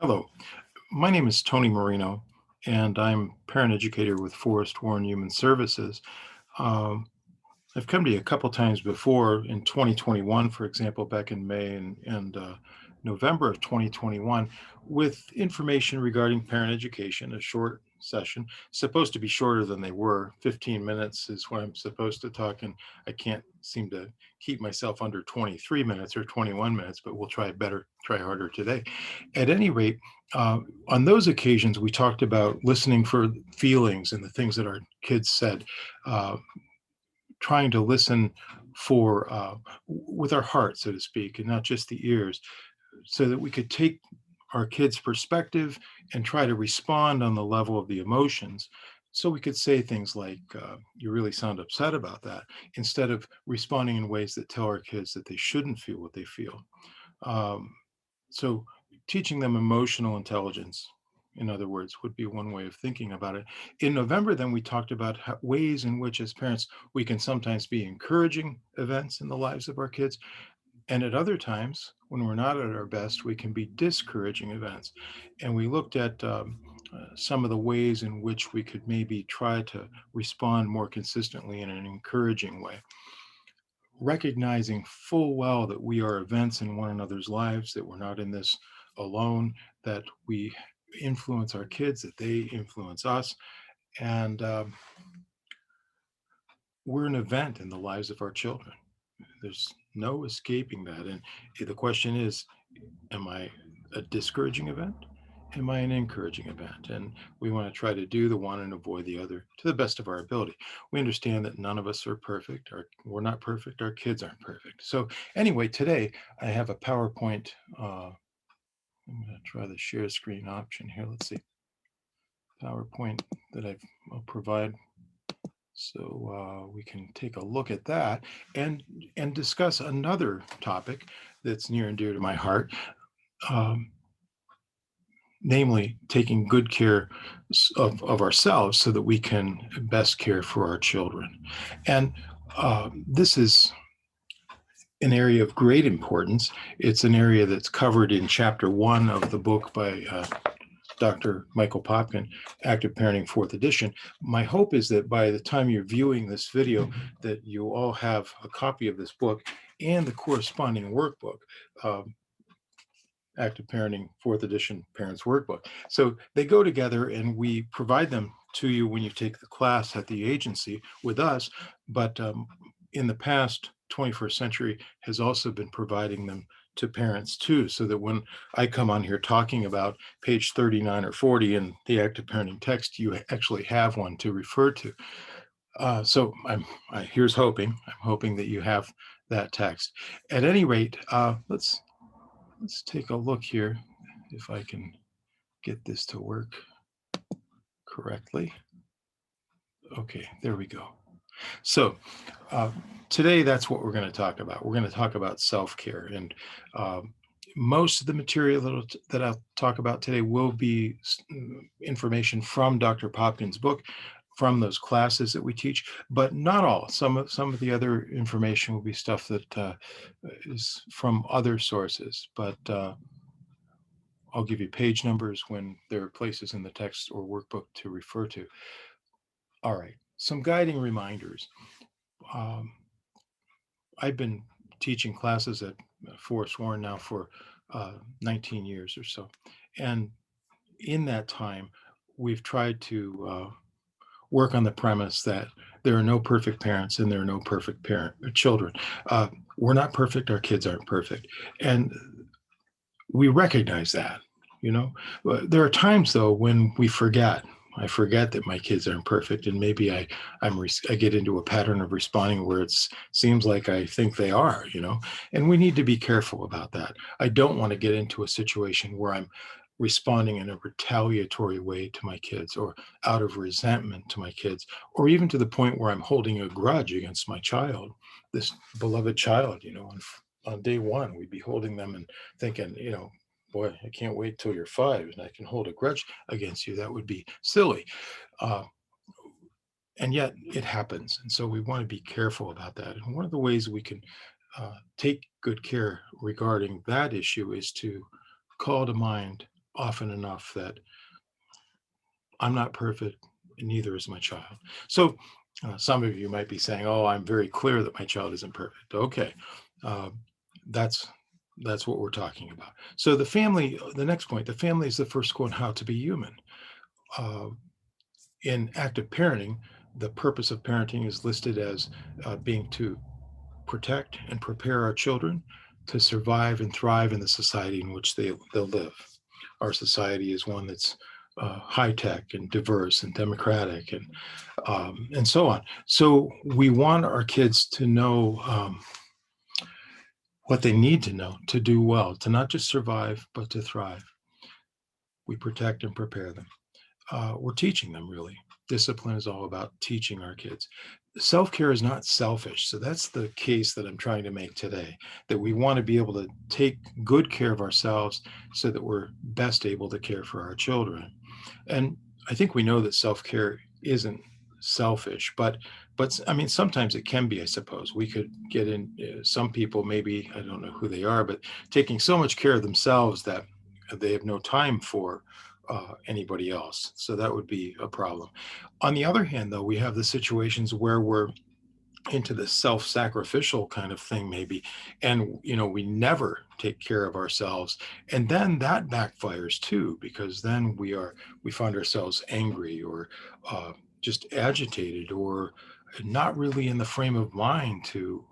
Hello, my name is Tony Marino, and I'm parent educator with Forest Warren Human Services. Um, I've come to you a couple times before in 2021, for example, back in May and November of 2021, with information regarding parent education, a short session, supposed to be shorter than they were. 15 minutes is what I'm supposed to talk, and I can't seem to keep myself under 23 minutes or 21 minutes, but we'll try harder today. At any rate, uh, on those occasions, we talked about listening for feelings and the things that our kids said. Uh, Trying to listen for with our heart, so to speak, and not just the ears, so that we could take our kids' perspective and try to respond on the level of the emotions. So we could say things like, "You really sound upset about that," instead of responding in ways that tell our kids that they shouldn't feel what they feel. Um, so teaching them emotional intelligence, in other words, would be one way of thinking about it. In November, then we talked about ways in which, as parents, we can sometimes be encouraging events in the lives of our kids. And at other times, when we're not at our best, we can be discouraging events. And we looked at some of the ways in which we could maybe try to respond more consistently in an encouraging way, recognizing full well that we are events in one another's lives, that we're not in this alone, that we influence our kids, that they influence us. And we're an event in the lives of our children. There's no escaping that. And the question is, am I a discouraging event? Am I an encouraging event? And we want to try to do the one and avoid the other to the best of our ability. We understand that none of us are perfect. We're not perfect. Our kids aren't perfect. So, anyway, today I have a PowerPoint. I'm going to try the share screen option here. Let's see. PowerPoint that I'll provide so we can take a look at that and discuss another topic that's near and dear to my heart. Um, Namely taking good care of ourselves so that we can best care for our children. And this is an area of great importance. It's an area that's covered in chapter 1 of the book by Dr. Michael Popkin, Active Parenting 4th edition. My hope is that by the time you're viewing this video, that you all have a copy of this book and the corresponding workbook. Active Parenting 4th edition Parents Workbook. So they go together and we provide them to you when you take the class at the agency with us. But in the past, 21st century has also been providing them to parents too, so that when I come on here talking about page 39 or 40 in the active parenting text, you actually have one to refer to. So here's hoping. I'm hoping that you have that text. At any rate, let's take a look here if I can get this to work correctly. Okay, there we go. So uh, today, that's what we're going to talk about. We're going to talk about self-care, and most of the material that I'll talk about today will be information from Dr. Popkin's book, from those classes that we teach, but not all. Some of the other information will be stuff that is from other sources, but I'll give you page numbers when there are places in the text or workbook to refer to. All right, some guiding reminders. Um, I've been teaching classes at Forest Warren now for 19 years or so. And in that time, we've tried to work on the premise that there are no perfect parents and there are no perfect children. We're not perfect, our kids aren't perfect. And we recognize that, you know. There are times though when we forget. I forget that my kids aren't perfect, and maybe I get into a pattern of responding where it seems like I think they are, you know. And we need to be careful about that. I don't want to get into a situation where I'm responding in a retaliatory way to my kids, or out of resentment to my kids, or even to the point where I'm holding a grudge against my child, this beloved child, you know. On day one, we'd be holding them and thinking, you know, boy, I can't wait till you're 5 and I can hold a grudge against you. That would be silly. Uh, and yet it happens. And so we want to be careful about that. And one of the ways we can take good care regarding that issue is to call to mind often enough that I'm not perfect, and neither is my child. So, some of you might be saying, "Oh, I'm very clear that my child isn't perfect." Okay, uh, that's that's what we're talking about. So the family, the next point, the family is the first school on how to be human. Uh, in active parenting, the purpose of parenting is listed as being to protect and prepare our children to survive and thrive in the society in which they'll live. Our society is one that's high tech and diverse and democratic and so on. So we want our kids to know what they need to know to do well, to not just survive, but to thrive. We protect and prepare them. We're teaching them really. Discipline is all about teaching our kids. Self care is not selfish. So that's the case that I'm trying to make today, that we want to be able to take good care of ourselves so that we're best able to care for our children. And I think we know that self care isn't selfish, but I mean, sometimes it can be. I suppose we could get in. Some people, maybe I don't know who they are, but taking so much care of themselves that they have no time for anybody else. So that would be a problem. On the other hand, though, we have the situations where we're into the self-sacrificial kind of thing maybe, and we never take care of ourselves, and then that backfires too, because then we find ourselves angry or just agitated or not really in the frame of mind to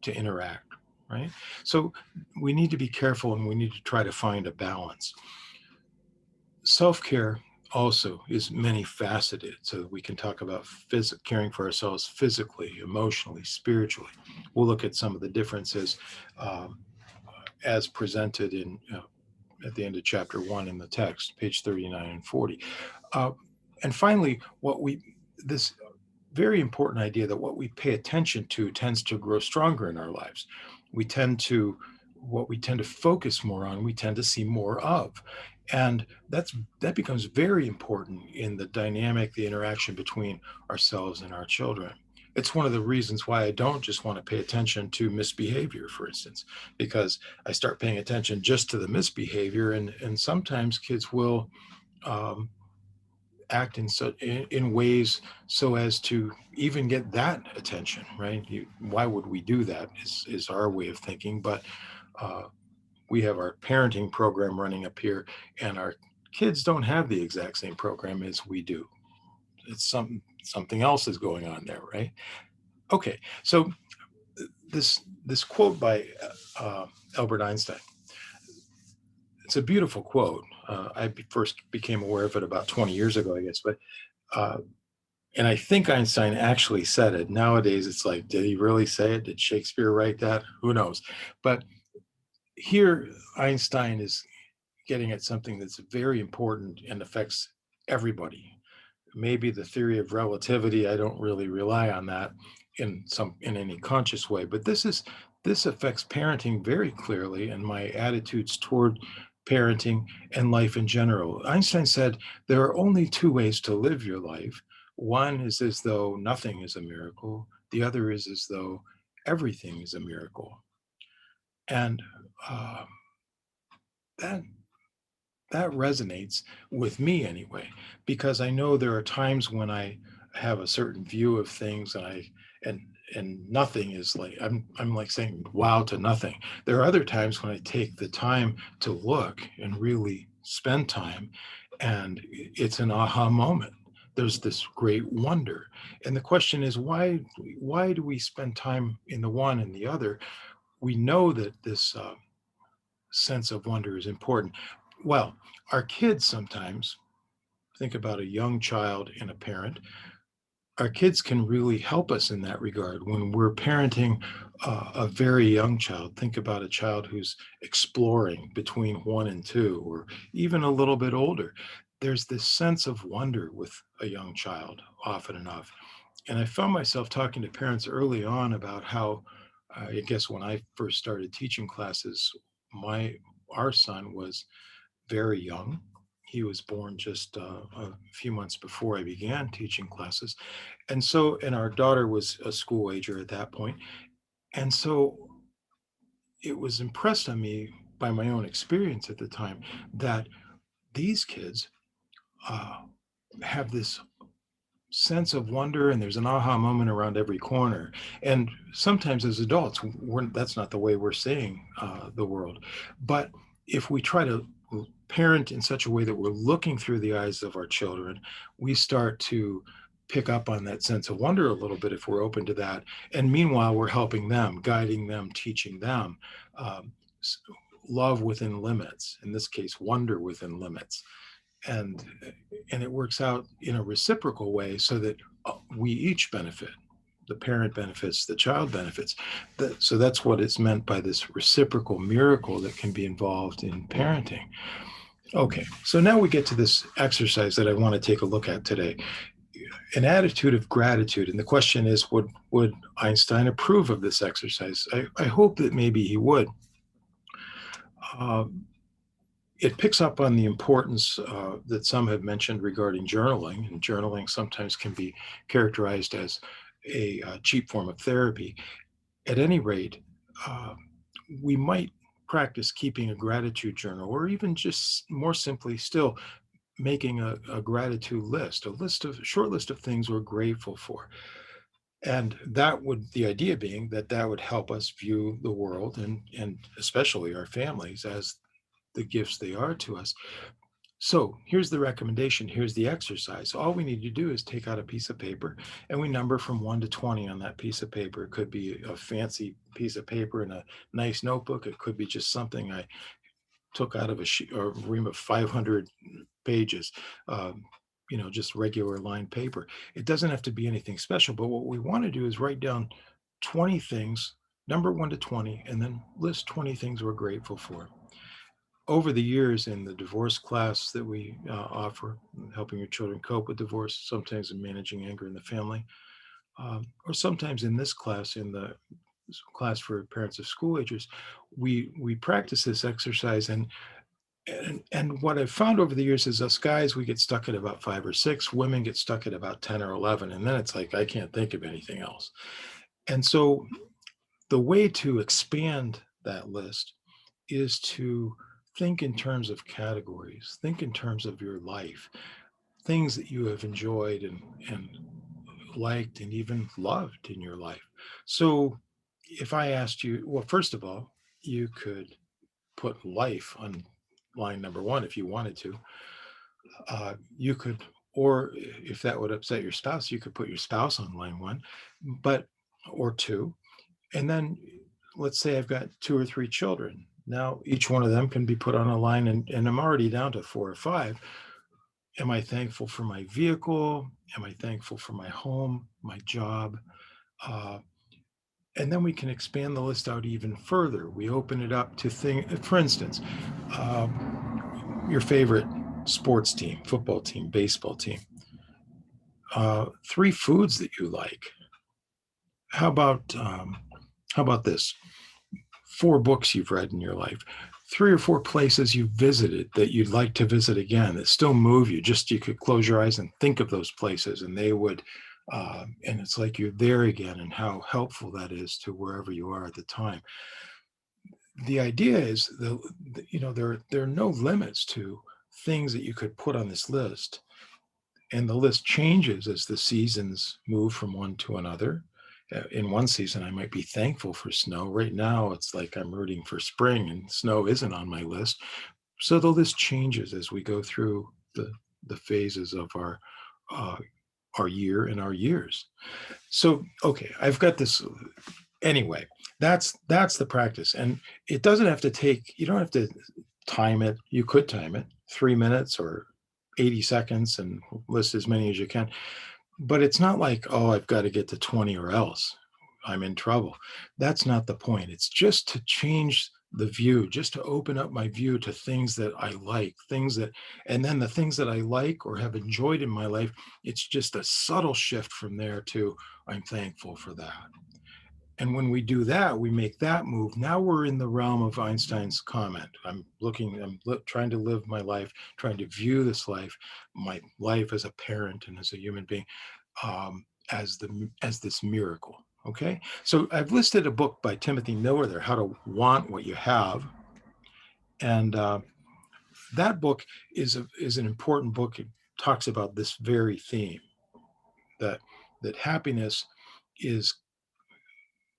interact, right? So we need to be careful, and we need to try to find a balance. Self-care also is many faceted, so we can talk about caring for ourselves physically, emotionally, spiritually. We'll look at some of the differences um, as presented in at the end of chapter 1 in the text, page 39 and 40. uh, and finally, what we this very important idea that what we pay attention to tends to grow stronger in our lives. We tend to What we tend to focus more on, we tend to see more of. And that becomes very important in the dynamic, the interaction between ourselves and our children. It's one of the reasons why I don't just want to pay attention to misbehavior, for instance, because I start paying attention just to the misbehavior, and sometimes kids will um, act in ways so as to even get that attention, right? Why would we do that is our way of thinking. But uh, we have our parenting program running up here, and our kids don't have the exact same program as we do. It's something else is going on there, right? Okay, so this quote by Albert Einstein. It's a beautiful quote. I first became aware of it about 20 years ago, I guess, but uh, and I think Einstein actually said it. Nowadays, it's like, did he really say it? Did Shakespeare write that? Who knows? But here, Einstein is getting at something that's very important and affects everybody. Maybe the theory of relativity, I don't really rely on that in any conscious way, but this affects parenting very clearly, and my attitudes toward parenting and life in general. Einstein said there are only two ways to live your life. One is as though nothing is a miracle, the other is as though everything is a miracle. And uh, that that resonates with me anyway, because I know there are times when I have a certain view of things, and and nothing is like, I'm like saying wow to nothing. There are other times when I take the time to look and really spend time, and it's an aha moment. There's this great wonder. And the question is, why do we spend time in the one and the other? We know that this sense of wonder is important. Well, our kids sometimes, think about a young child and a parent. Our kids can really help us in that regard. When we're parenting a very young child, think about a child who's exploring between 1 and 2, or even a little bit older. There's this sense of wonder with a young child often enough. And I found myself talking to parents early on about how, I guess when I first started teaching classes, my our son was very young. He was born just a few months before I began teaching classes. And our daughter was a school ager at that point. And so it was impressed on me by my own experience at the time that these kids uh, have this sense of wonder, and there's an aha moment around every corner. And sometimes as adults, that's not the way we're seeing the world. But if we try to parent in such a way that we're looking through the eyes of our children, we start to pick up on that sense of wonder a little bit if we're open to that. And meanwhile, we're helping them, guiding them, teaching them. um, Love within limits, in this case wonder within limits. And and it works out in a reciprocal way, so that we each benefit. The parent benefits, the child benefits. So that's what it's meant by this reciprocal miracle that can be involved in parenting. Okay, so now we get to this exercise that I want to take a look at today, an attitude of gratitude. And the question is, would Einstein approve of this exercise? I hope that maybe he would. Uh, it picks up on the importance that some have mentioned regarding journaling, and journaling sometimes can be characterized as a cheap form of therapy. At any rate, uh, we might practice keeping a gratitude journal, or even just more simply still making a gratitude list, a short list of things we're grateful for. And the idea being that that would help us view the world, and especially our families, as the gifts they are to us. So here's the recommendation. Here's the exercise. All we need to do is take out a piece of paper, and we number from 1 to 20 on that piece of paper. It could be a fancy piece of paper in a nice notebook. It could be just something I took out of a ream of 500 pages, um, just regular lined paper. It doesn't have to be anything special, but what we want to do is write down 20 things, number 1 to 20, and then list 20 things we're grateful for. Over the years in the divorce class that we offer, helping your children cope with divorce, sometimes in managing anger in the family, or sometimes in this class, in the class for parents of school agers, we practice this exercise. And what I've found over the years is, us guys, we get stuck at about 5 or 6. Women get stuck at about 10 or 11, and then it's like I can't think of anything else. And so the way to expand that list is to think in terms of categories, think in terms of your life, things that you have enjoyed and liked and even loved in your life. So if I asked you, well, first of all, you could put life on line number 1 if you wanted to. You could, or if that would upset your spouse, you could put your spouse on line 1, but or 2. And then let's say I've got 2 or 3 children. Now each one of them can be put on a line, and I'm already down to 4 or 5. Am I thankful for my vehicle? Am I thankful for my home, my job? Uh, and then we can expand the list out even further. We open it up to things, for instance, your favorite sports team, football team, baseball team, 3 foods that you like. How about this? 4 books you've read in your life, 3 or 4 places you've visited that you'd like to visit again that still move you. Just you could close your eyes and think of those places, and they would, and it's like you're there again, and how helpful that is to wherever you are at the time. The idea is there are no limits to things that you could put on this list, and the list changes as the seasons move from one to another. In one season, I might be thankful for snow. Right now, it's like I'm rooting for spring, and snow isn't on my list. So the list changes as we go through the phases of uh, our year and our years. So okay, I've got this. Anyway, that's the practice, and it doesn't have to take. You don't have to time it. You could time it 3 minutes or 80 seconds and list as many as you can. But it's not like, oh, I've got to get to 20 or else I'm in trouble. That's not the point. It's just to change the view, just to open up my view to things that I like, and then the things that I like or have enjoyed in my life, it's just a subtle shift from there to I'm thankful for that. And when we do that, we make that move. Now we're in the realm of Einstein's comment. Trying to live my life, trying to view my life as a parent and as a human being, as this miracle. Okay, so I've listed a book by Timothy Miller there, How to Want What You Have, and that book is an important book. It talks about this very theme, that happiness is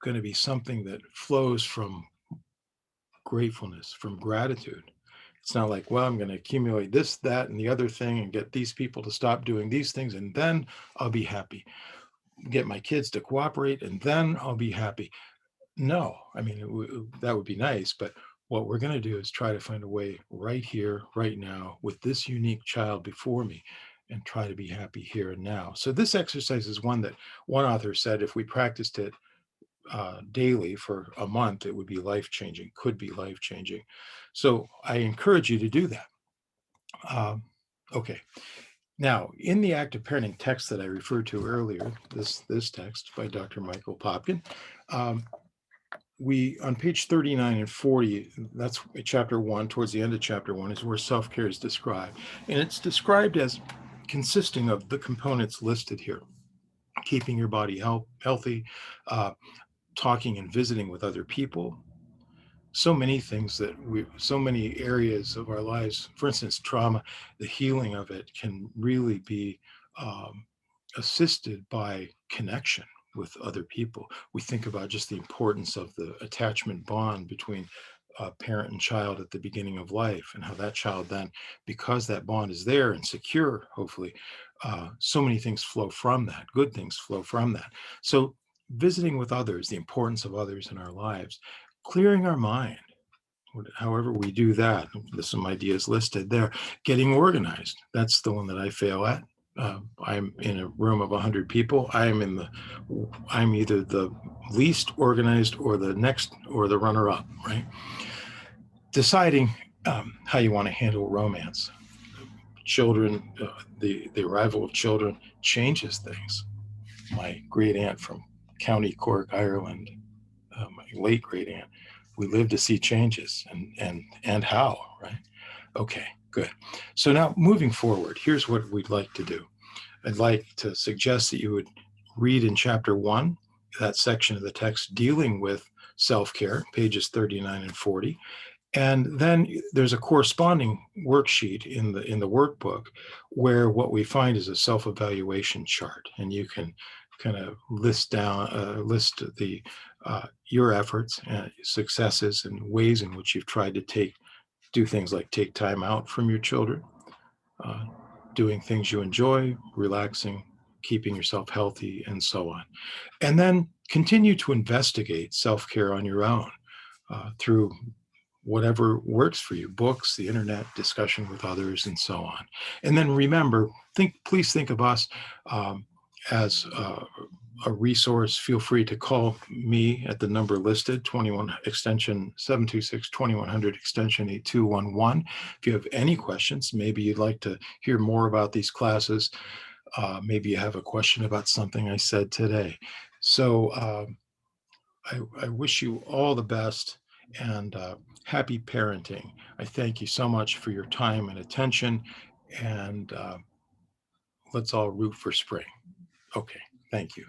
going to be something that flows from gratefulness, from gratitude. It's not like, well, I'm going to accumulate this, that, and the other thing and get these people to stop doing these things, and then I'll be happy. Get my kids to cooperate, and then I'll be happy. No, I mean, that would be nice, but what we're going to do is try to find a way right here, right now, with this unique child before me, and try to be happy here and now. So this exercise is one that one author said if we practiced it daily for a month, it would be life-changing, could be life-changing. So I encourage you to do that. Okay. Now, in the active parenting text that I referred to earlier, this text by Dr. Michael Popkin, we on page 39 and 40, that's chapter 1, towards the end of chapter 1 is where self-care is described. And it's described as consisting of the components listed here: keeping your body healthy, talking and visiting with other people. So many things so many areas of our lives, for instance, trauma, the healing of it can really be um, assisted by connection with other people. We think about just the importance of the attachment bond between parent and child at the beginning of life, and how that child then, because that bond is there and secure, hopefully, so many things flow from that, good things flow from that. So visiting with others, the importance of others in our lives, clearing our mind, however we do that. There's some ideas listed there. Getting organized, that's the one that I fail at. I'm in a room of 100 people. I'm either the least organized or the next or the runner up, right? Deciding how you want to handle romance. Children, the arrival of children changes things. My great aunt from County Cork, Ireland, my late great aunt, we live to see changes, and how, right? Okay, good. So now moving forward, here's what we'd like to do. I'd like to suggest that you would read in chapter 1, that section of the text dealing with self-care, pages 39 and 40. And then there's a corresponding worksheet in the workbook where what we find is a self-evaluation chart, and you can kind of list the your efforts, successes, and ways in which you've tried to do things like take time out from your children, uh, doing things you enjoy, relaxing, keeping yourself healthy, and so on. And then continue to investigate self-care on your own through whatever works for you: books, the internet, discussion with others, and so on. And then remember, please think of us as a resource. Feel free to call me at the number listed, 21 extension 726-2100 extension 8211. If you have any questions, maybe you'd like to hear more about these classes, maybe you have a question about something I said today. So I wish you all the best, and happy parenting. I thank you so much for your time and attention, and let's all root for spring. Okay, thank you.